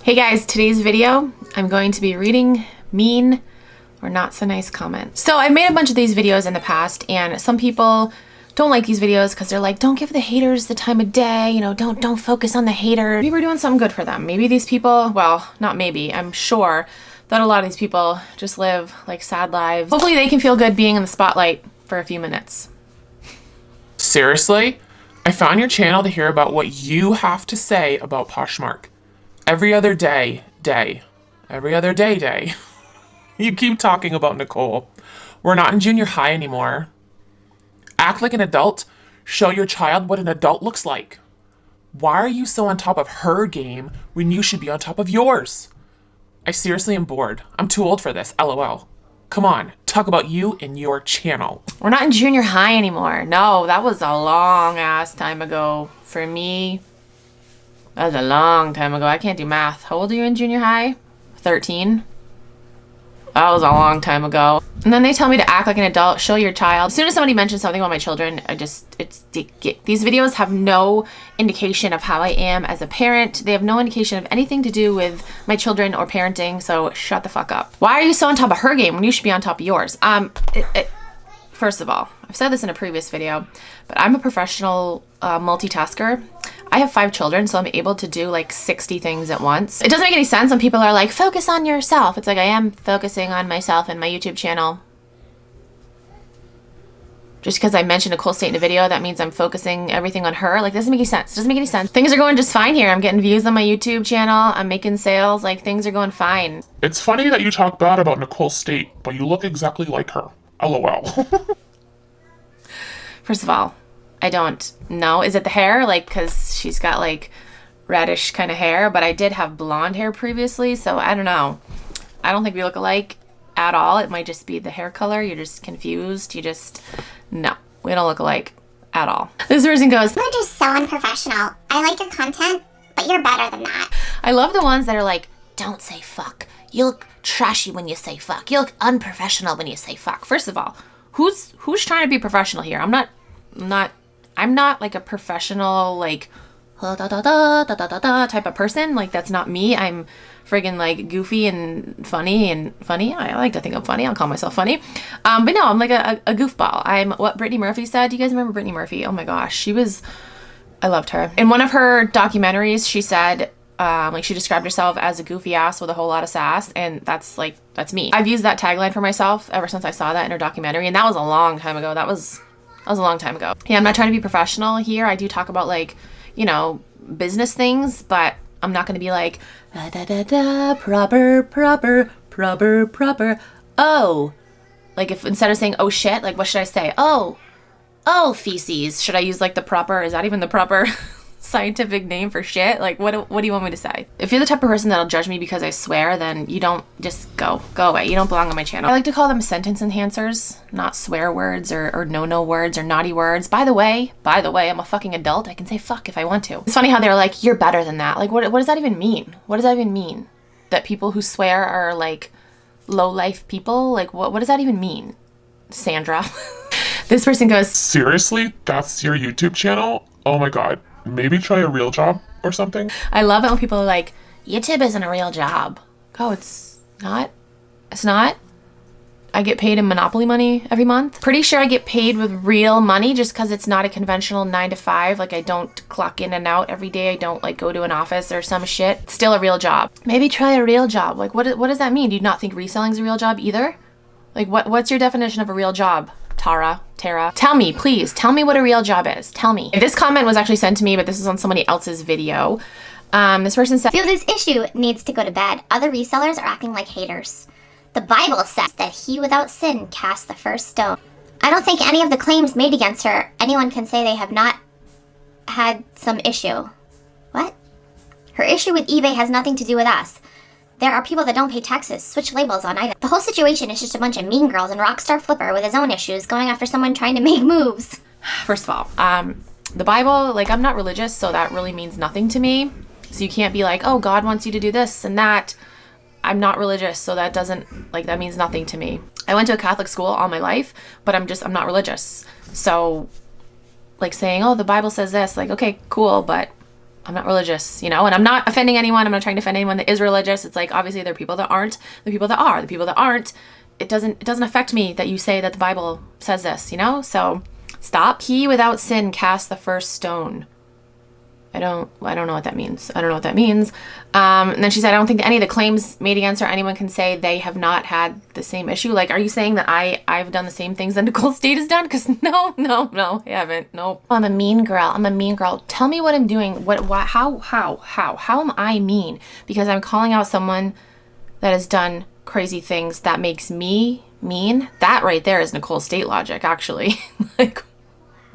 Hey guys, today's video, I'm going to be reading mean or not so nice comments. So I've made a bunch of these videos in the past, and some people don't like these videos because they're like, don't give the haters the time of day, you know, don't focus on the hater. Maybe we're doing something good for them. Maybe these people, well, not maybe, I'm sure that a lot of these people just live like sad lives. Hopefully they can feel good being in the spotlight for a few minutes. Seriously? I found your channel to hear about what you have to say about Poshmark. Every other day. Every other day. You keep talking about Nicole. We're not in junior high anymore. Act like an adult. Show your child what an adult looks like. Why are you so on top of her game when you should be on top of yours? I seriously am bored. I'm too old for this, LOL. Come on, talk about you and your channel. We're not in junior high anymore. No, that was a long ass time ago. For me, that was a long time ago. I can't do math. How old are you in junior high? 13? That was a long time ago. And then they tell me to act like an adult, show your child. As soon as somebody mentions something about my children, these videos have no indication of how I am as a parent. They have no indication of anything to do with my children or parenting, so shut the fuck up. Why are you so on top of her game when you should be on top of yours? First of all, I've said this in a previous video, but I'm a professional multitasker. I have 5 children, so I'm able to do like 60 things at once. It doesn't make any sense when people are like, focus on yourself. It's like, I am focusing on myself and my YouTube channel. Just because I mentioned Nicole State in a video, that means I'm focusing everything on her. Like, doesn't make any sense. Doesn't make any sense. Things are going just fine here. I'm getting views on my YouTube channel. I'm making sales. Like, things are going fine. It's funny that you talk bad about Nicole State, but you look exactly like her. LOL. First of all, I don't know. Is it the hair? Like, because she's got like reddish kind of hair, but I did have blonde hair previously, so I don't know. I don't think we look alike at all. It might just be the hair color. You're just confused. No, we don't look alike at all. This person goes, "You're just so unprofessional. I like your content, but you're better than that." I love the ones that are like, don't say fuck. You look trashy when you say fuck. You look unprofessional when you say fuck. First of all, who's trying to be professional here? I'm not like a professional, like, type of person. Like, that's not me. I'm friggin' like goofy and funny. I like to think I'm funny. I'll call myself funny. But no, I'm like a goofball. I'm what Brittany Murphy said. Do you guys remember Brittany Murphy? Oh my gosh. I loved her. In one of her documentaries, she said, like, she described herself as a goofy ass with a whole lot of sass, and that's me. I've used that tagline for myself ever since I saw that in her documentary, and that was a long time ago. That was a long time ago. Yeah, I'm not trying to be professional here. I do talk about, like, you know, business things, but I'm not going to be like, proper. Oh, like, if instead of saying, oh shit, like, what should I say? Oh, feces. Should I use like the proper, is that even the proper scientific name for shit? Like, what do you want me to say? If you're the type of person that'll judge me because I swear, then you don't, just go away. You don't belong on my channel. I like to call them sentence enhancers, not swear words or no words or naughty words. By the way, I'm a fucking adult. I can say fuck if I want to. It's funny how they're like, you're better than that. Like, what does that even mean? What does that even mean? That people who swear are like low life people? Like, what does that even mean? Sandra. This person goes, Seriously? That's your YouTube channel? Oh my god. Maybe try a real job or something? I love it when people are like, YouTube isn't a real job. Oh, it's not? It's not? I get paid in Monopoly money every month. Pretty sure I get paid with real money just because it's not a conventional 9 to 5. Like, I don't clock in and out every day. I don't like go to an office or some shit. It's still a real job. Maybe try a real job. Like, what does that mean? Do you not think reselling is a real job either? Like, what's your definition of a real job? Tara, tell me, please. Tell me what a real job is. Tell me. This comment was actually sent to me, but this is on somebody else's video. This person said, "Feel this issue needs to go to bed. Other resellers are acting like haters. The Bible says that he without sin cast the first stone. I don't think any of the claims made against her, anyone can say they have not had some issue." What? Her issue with eBay has nothing to do with us. There are people that don't pay taxes, switch labels on items. The whole situation is just a bunch of mean girls and Rockstar Flipper with his own issues going after someone trying to make moves. First of all, the Bible, like, I'm not religious, so that really means nothing to me. So you can't be like, oh, God wants you to do this and that. I'm not religious, so that doesn't, like, that means nothing to me. I went to a Catholic school all my life, but I'm not religious. So, like, saying, oh, the Bible says this, like, okay, cool, but I'm not religious, you know, and I'm not offending anyone. I'm not trying to offend anyone that is religious. It's like, obviously there are people that aren't, the people that are, the people that aren't. It doesn't affect me that you say that the Bible says this, you know? So stop. He without sin cast the first stone. I don't know what that means. I don't know what that means. And then she said, I don't think that any of the claims made against her, anyone can say they have not had the same issue. Like, are you saying that I've done the same things that Nicole State has done? Because no, I haven't. Nope. I'm a mean girl. I'm a mean girl. Tell me what I'm doing. How am I mean? Because I'm calling out someone that has done crazy things that makes me mean. That right there is Nicole State logic, actually. Like,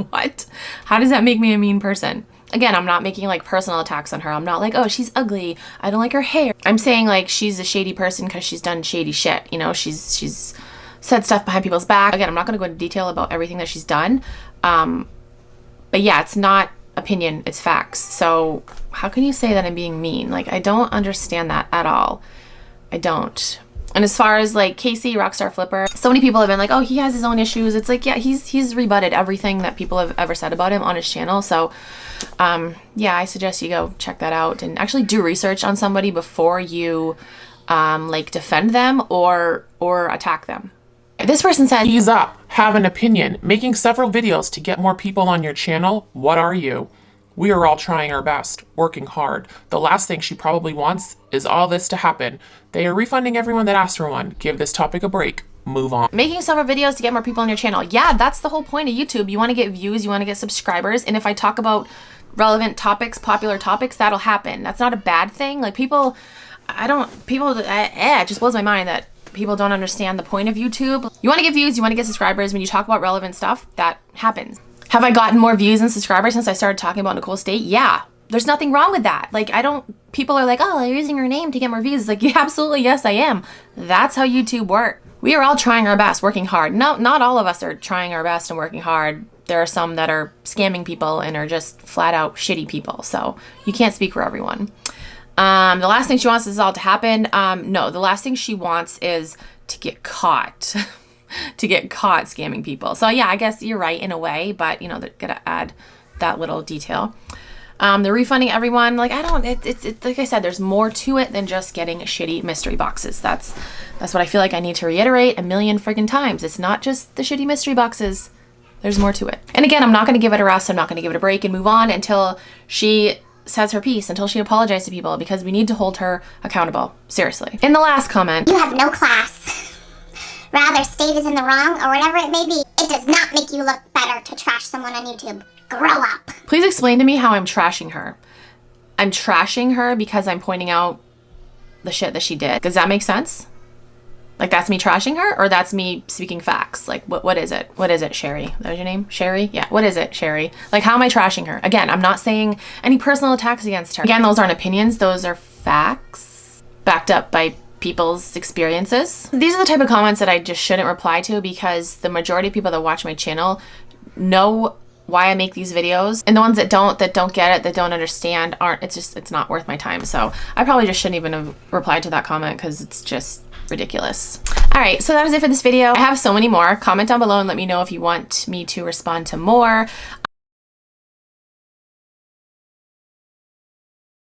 what? How does that make me a mean person? Again, I'm not making like personal attacks on her. I'm not like, oh, she's ugly, I don't like her hair. I'm saying like she's a shady person because she's done shady shit. You know, she's said stuff behind people's back. Again, I'm not going to go into detail about everything that she's done. But yeah, it's not opinion, it's facts. So how can you say that I'm being mean? Like, I don't understand that at all. I don't. And as far as like Casey, Rockstar Flipper, so many people have been like, oh, he has his own issues. It's like, yeah, he's rebutted everything that people have ever said about him on his channel. So yeah, I suggest you go check that out and actually do research on somebody before you like defend them or attack them. This person said, Ease up, have an opinion, making several videos to get more people on your channel. What are you? We are all trying our best, working hard. The last thing she probably wants is all this to happen. They are refunding everyone that asked for one. Give this topic a break. Move on. Making several videos to get more people on your channel. Yeah, that's the whole point of YouTube. You want to get views, you want to get subscribers. And if I talk about relevant topics, popular topics, that'll happen. That's not a bad thing. Like it just blows my mind that people don't understand the point of YouTube. You want to get views, you want to get subscribers. When you talk about relevant stuff, that happens. Have I gotten more views and subscribers since I started talking about Nicole State? Yeah. There's nothing wrong with that. Like, people are like, oh, you're using her name to get more views. It's like, yeah, absolutely, yes, I am. That's how YouTube works. We are all trying our best, working hard. No, not all of us are trying our best and working hard. There are some that are scamming people and are just flat out shitty people. So you can't speak for everyone. The last thing she wants is all to happen. No, the last thing she wants is to get caught. To get caught scamming people. So yeah, I guess you're right in a way, but you know, they're gonna add that little detail. They're refunding everyone. Like, it's like I said, there's more to it than just getting shitty mystery boxes. That's what I feel like I need to reiterate a million friggin' times. It's not just the shitty mystery boxes. There's more to it. And again, I'm not going to give it a rest. I'm not going to give it a break and move on until she says her piece, until she apologizes to people, because we need to hold her accountable. Seriously. In the last comment, You have no class. Rather, state is in the wrong or whatever it may be. It does not make you look better to trash someone on YouTube. Grow up. please explain to me how I'm trashing her. I'm trashing her because I'm pointing out the shit that she did. Does that make sense? Like, that's me trashing her, or that's me speaking facts? Like, what is it? What is it, Sherry? That was your name? Sherry? Yeah, what is it, Sherry? Like, how am I trashing her? Again, I'm not saying any personal attacks against her. Again, those aren't opinions. Those are facts backed up by people's experiences. These are the type of comments that I just shouldn't reply to, because the majority of people that watch my channel know why I make these videos, and the ones that don't get it, that don't understand, it's not worth my time. So I probably just shouldn't even have replied to that comment, because it's just ridiculous. All right, so that was it for this video. I have so many more. Comment down below and let me know if you want me to respond to more.